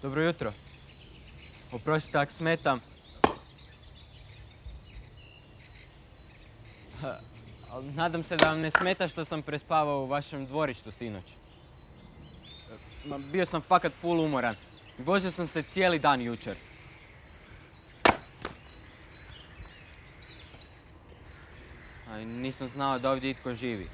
Dobro jutro. Oprostite ako smetam. Nadam se da vam ne smeta što sam prespavao u vašem dvorištu sinoć. Bio sam fakat full umoran. Vozio sam se cijeli dan jučer. A nisam znao da ovdje itko živi.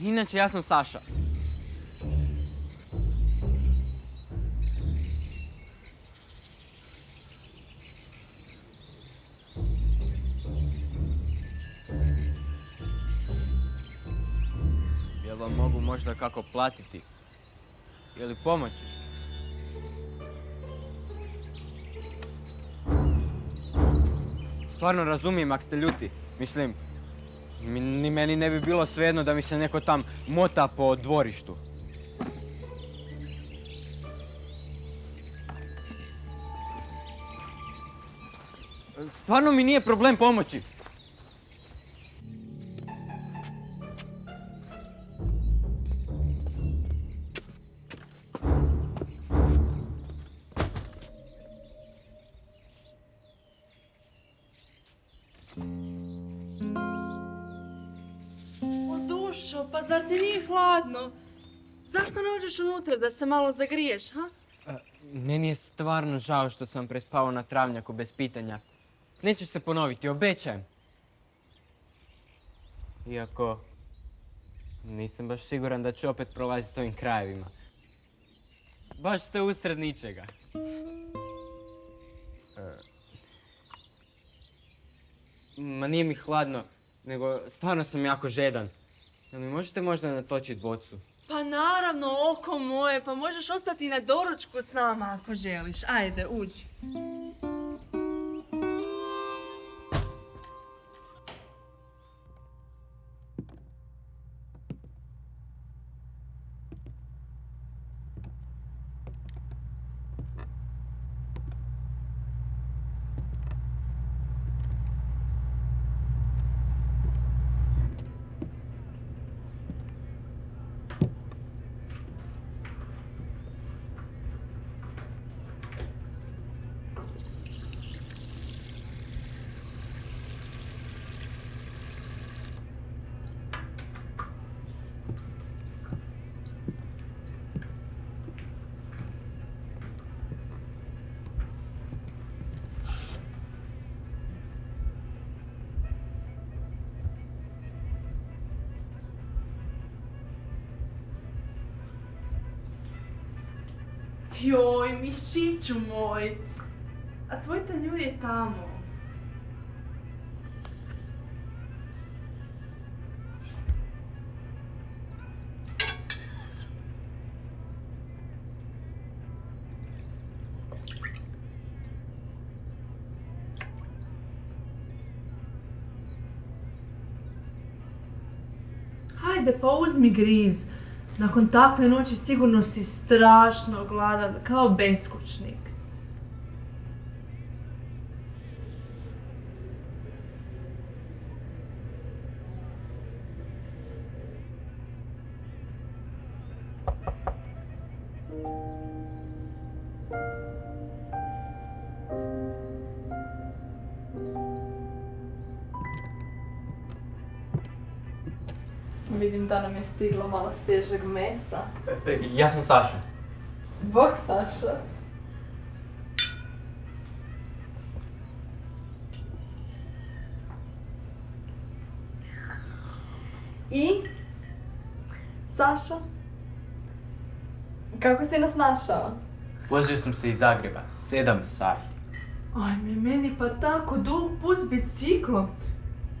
Inače, ja sam Saša. Jel vam mogu možda kako platiti? Ili pomoći? Stvarno razumijem ako ste ljuti. Mislim, ni meni ne bi bilo svejedno da mi se neko tam mota po dvorištu. Stvarno mi nije problem pomoći. Dušo, pa zar ti nije hladno? Zašto ne uđeš unutra da se malo zagriješ, ha? Meni je stvarno žao što sam prespao na travnjaku bez pitanja. Neće se ponoviti, obećajem. Iako nisam baš siguran da ću opet prolaziti ovim krajevima. Baš ste usred ničega. Ma nije mi hladno, nego stvarno sam jako žedan. Jel mi možete možda natočiti bocu? Pa naravno, oko moje, pa možeš ostati na doručku s nama ako želiš. Ajde, uđi. Joj, mišiću moj. A tvoj tanjur je tamo. Hajde, pa uzmi griz. Nakon takve noći sigurno si strašno gladan, kao beskućnik. Vidim da nam je stiglo malo svježeg mesa. Ja sam Saša. Bog, Saša. I? Saša? Kako si nas našao? Vozio sam se iz Zagreba, 7 sati. Ajme, meni pa tako dug put s biciklom.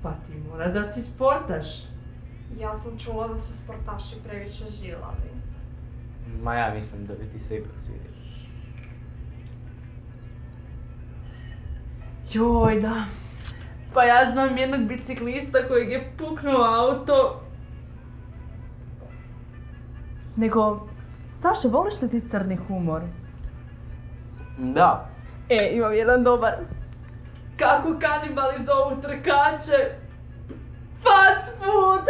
Pa ti mora da si sportaš. Ja sam čula da su sportaši previše žilavi. Ma ja mislim da bi ti se ipak svidio. Joj, da. Pa ja znam jednog biciklista kojeg je puknuo auto. Nego, Saša, voliš li ti crni humor? Da. Imam jedan dobar. Kako kanibali zovu trkače? Fast food!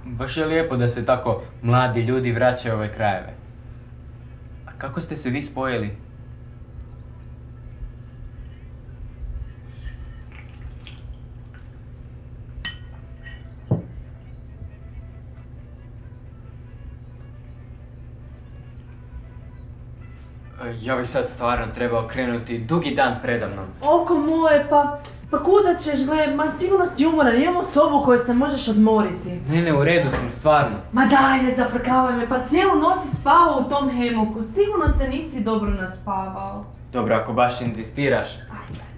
Baš je lijepo da se tako mladi ljudi vraćaju u ove krajeve. A kako ste se vi spojili? Ja bi sad stvarno trebao krenuti dugi dan predamnom. Oko moje, pa kuda ćeš, gle, ma sigurno si umoran, imamo sobu u kojoj se možeš odmoriti. Ne, u redu sam, stvarno. Ma daj, ne zafrkavaj me, pa cijelu noć si spavao u tom hemoku, sigurno se nisi dobro naspavao. Dobro, ako baš inzistiraš. Ajde.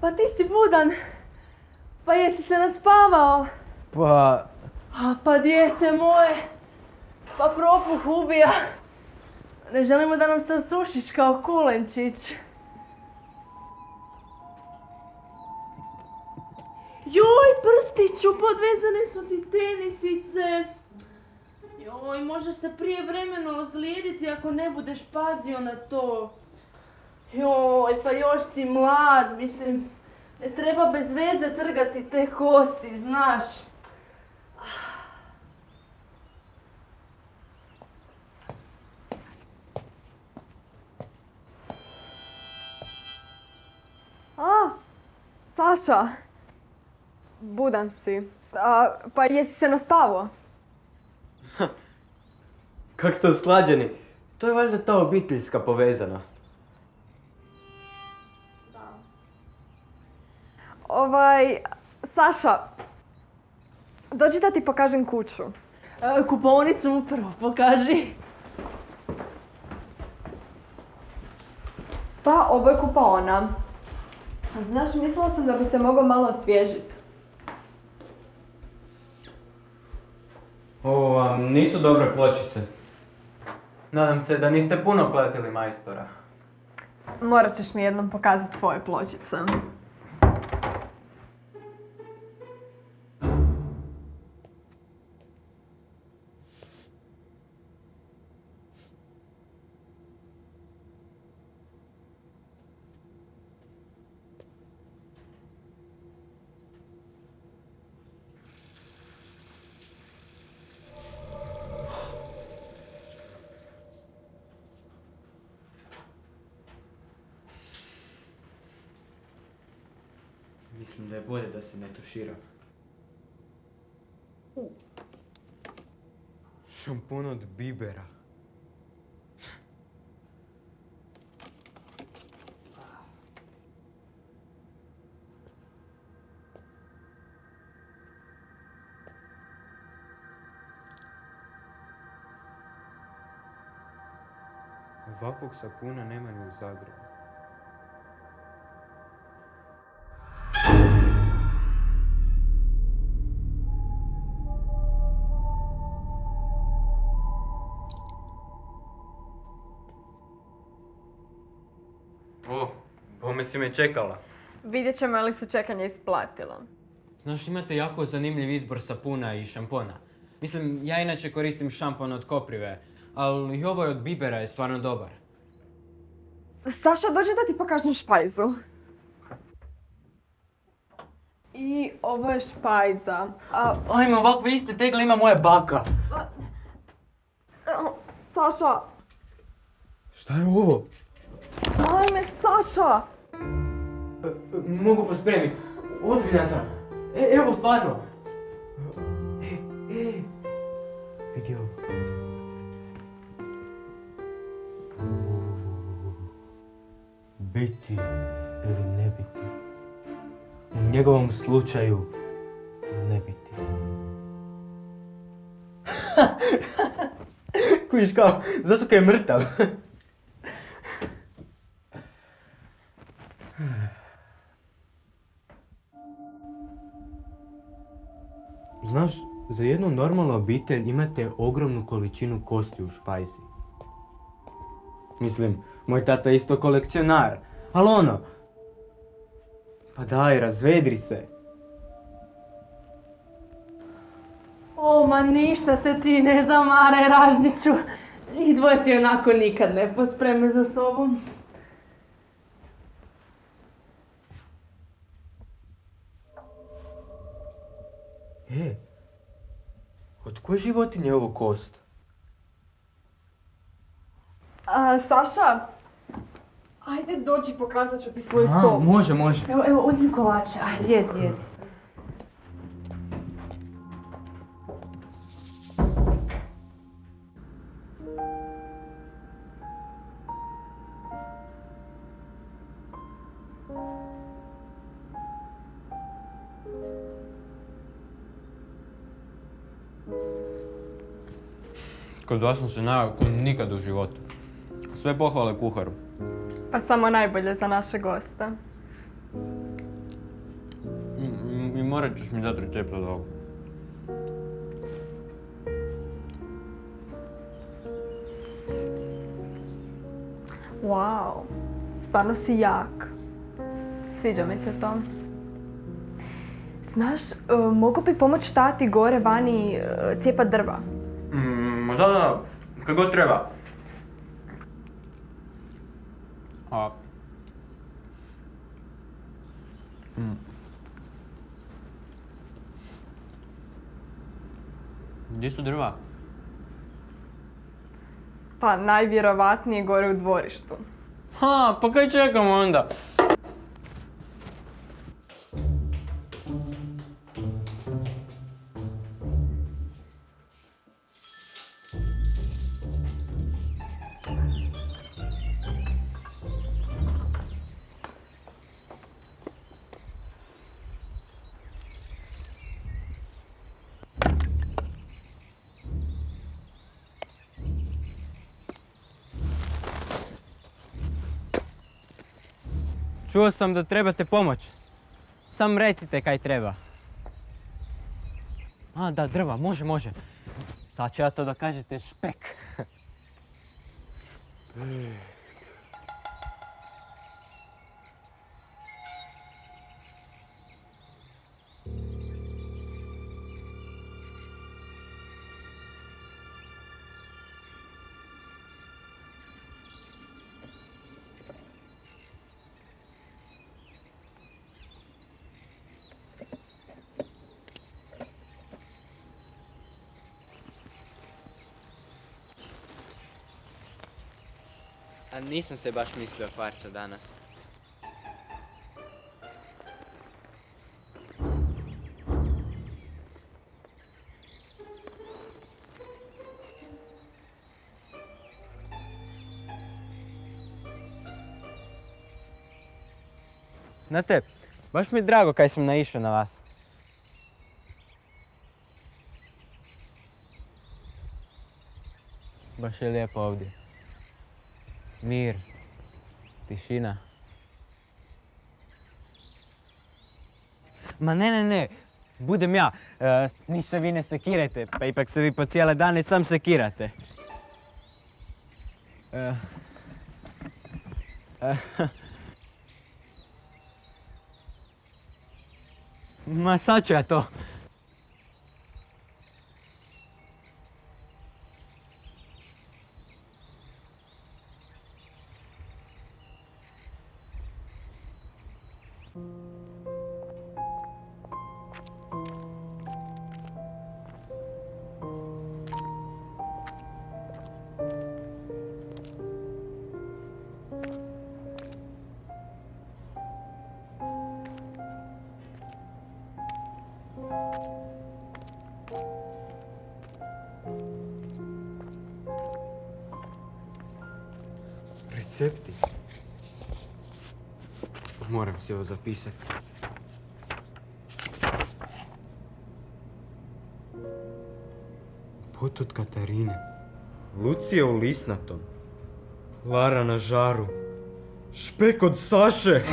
Pa ti si budan. Pa jesi se naspavao? Pa... Pa dijete moje. Pa propuh ubija. Ne želimo da nam se osušiš kao kulenčić. Joj, prstiću, podvezane su ti tenisice. Joj, možeš se prijevremeno ozlijediti ako ne budeš pazio na to. Joj, pa još si mlad, mislim, ne treba bez veze trgati te kosti, znaš. Saša, budan si. Pa jesi se naspavao? Kako ste usklađeni? To je valjda ta obiteljska povezanost. Saša, dođi da ti pokažem kuću. Kupovnicu mu prvo pokaži. Pa, ovo je kupaona. Znaš, mislila sam da bi se mogao malo osvježiti. Ovo vam nisu dobre pločice. Nadam se da niste puno platili majstora. Morat ćeš mi jednom pokazati svoje pločice. Mislim da je bolje da se ne tušira. Šampon od Bibera. Ovakvog sapuna nema ni u Zagrebu. Bome si me čekala. Vidjet ćemo je li se čekanje isplatilo. Znaš, imate jako zanimljiv izbor sapuna i šampona. Mislim, ja inače koristim šampon od Koprive, ali i ovaj od Bibera je stvarno dobar. Saša, dođi da ti pokažem špajzu. I ovo je špajza. Ajme, ovakve iste tegle ima moja baka. Saša, Šta je ovo? Daj me, Saša! Mogu pospremiti. Ozbiljan sam. Evo stvarno. Vidi ovo. Biti ili ne biti. U njegovom slučaju ne biti. Kužiš kao, zato kaj je mrtav. Znaš, za jednu normalnu obitelj imate ogromnu količinu kosti u špajzi. Mislim, moj tata je isto kolekcionar, ali ono... Pa daj, razvedri se. O, ma ništa se ti ne zamare, Ražniću. Njih dvoje ti onako nikad ne pospreme za sobom. Od koje životinje je ovo kost? Saša, ajde dođi, pokazat ću ti svoju sobu. Može, može. Evo, uzmi kolače, ajde, jedi. Kod vas sam se najao ko nikad u životu. Sve pohvale kuharu. Pa samo najbolje za naše goste. I morat ćeš mi dati recept od ovog. Wow, stvarno si jak. Sviđa mi se to. Znaš, mogu bi pomoći tati gore vani cijepat drva. Da, kad god treba. Gdje su drva? Pa najvjerovatnije gore u dvorištu. Pa kaj čekamo onda? Čuo sam da trebate pomoć. Sam recite kaj treba. Da, drva, može. Sad ću ja to da kažete špek. A nisam se baš mislio kvarca danas. Znate, baš mi je drago kaj sam naišao na vas. Baš je lijepo ovdje. Mir, tišina. Ma ne, budem ja. Ništa vi ne sekirajte, pa ipak se vi po cijele dane sam sekirate. Ma sad ću ja to. Recepti. Moram si ovo zapisati. Put od Katarine. Lucija u lisnatom. Lara na žaru. Špek od Saše.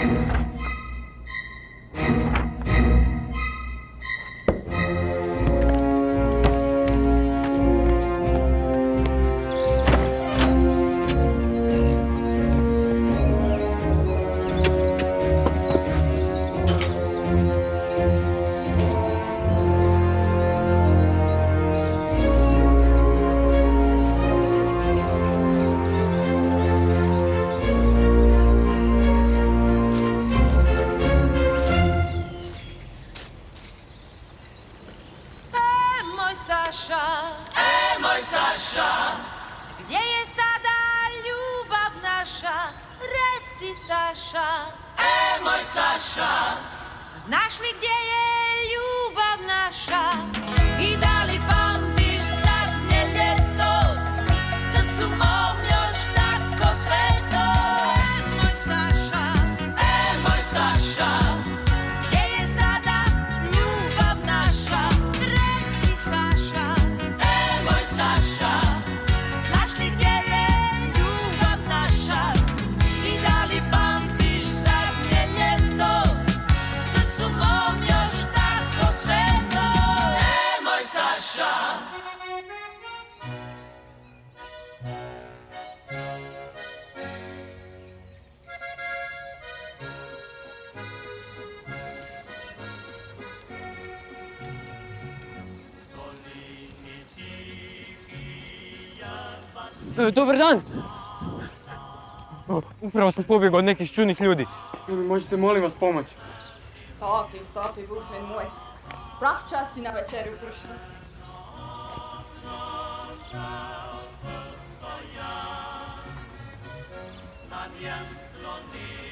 Moj Saša, gdje je sada ljubav naša? Reci Saša, moj Saša, znaš li gdje je ljubav naša? I da li pamtiš zadnje ljeto, srcu mom još tako sveto? Moj Saša, moj Saša, gdje je sada ljubav naša? Reci Saša, moj Saša, znaš li gdje je ljubav naša? I da li pamtiš zadnje ljeto, srcu mom još tako sveto? Moj Saša. Dobar dan! Upravo sam pobjegao od nekih čudnih ljudi. Možete molim vas pomoći? Stopi, bufren moj. Prav čas si na večeri u pršu. Nad jam sloni